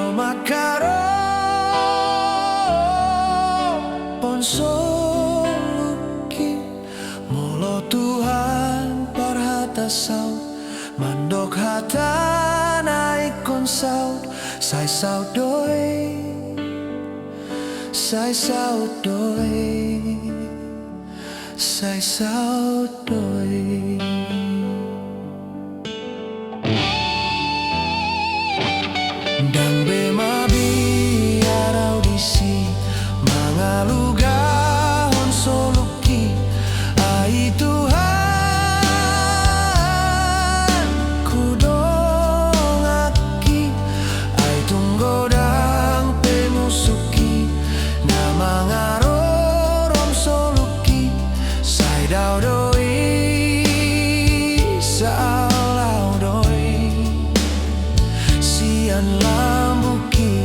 lau makaro ponsoluki molo Tuhan parhata saut mandok hata naik kon saut sai saut doi sai saut doi sai saut doi. Dang bema biar audisi mangalugahon soluki ai Tuhan kudongaki ai tunggodang pemusuki na mangarorom soluki sai daudoi salau doi sian lambuki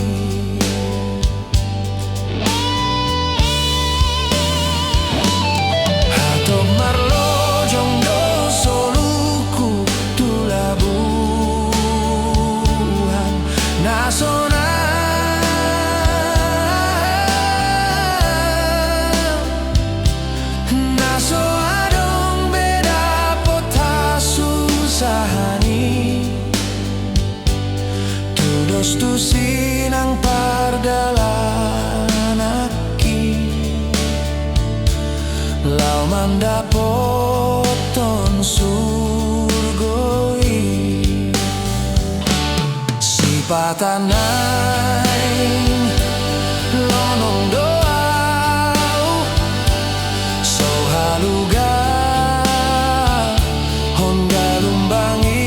hato marlo jongdo soluku tulabuhan nasona naso adong beda potasu sahani tu sinang pardalanaki lau mandapoton surgoi sipatanai lonong doau so haluga hongga lumbangi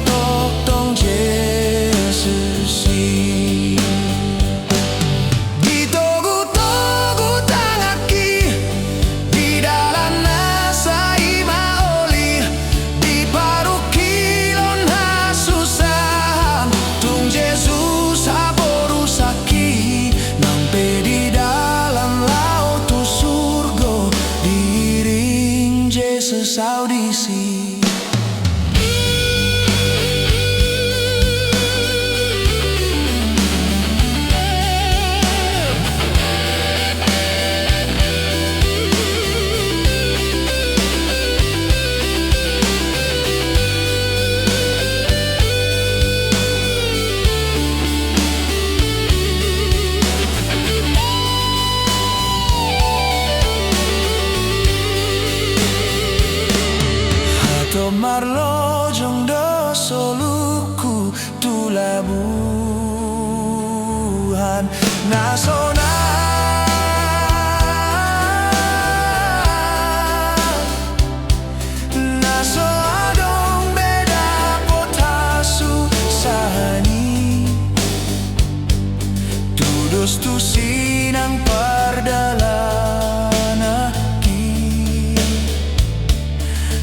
tok tong Yesus ditogu-togu tangaki di dalam nasa imaoli di paruki lon hasusahan tung Yesus haborusaki nampe di dalam laut tu surga diring Yesus audisi. Marlo jongdo soluku tulabuhan nasona naso adong beda potasu sahani tudos tu sinang pardalanaki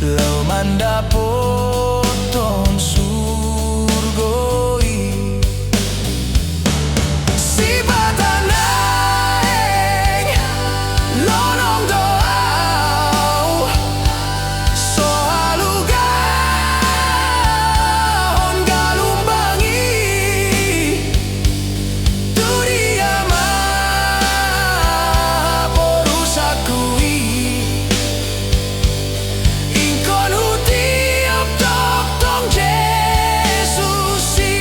lau mandapoton surgoi sipatanai lonong doau so haluga hongga lumbangi tu diama porusakui ingkon hutiap tok tong Yesusi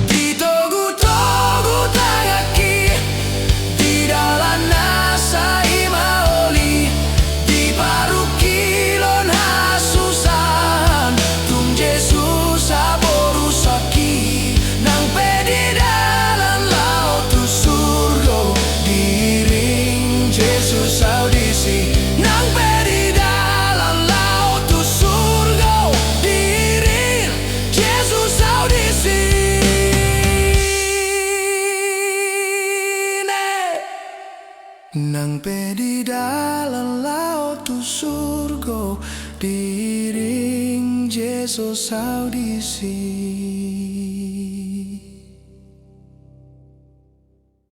ditogu-togu tangaki di dalam nasa imaoli di paruki lon hasusahan tung Yesus haborusaki nang di dalam laut tu surga diring Yesus audisi nang di dalam laut tu surga diring Yesus audisi nang di dalam laut tu surga diring Yesus audisi.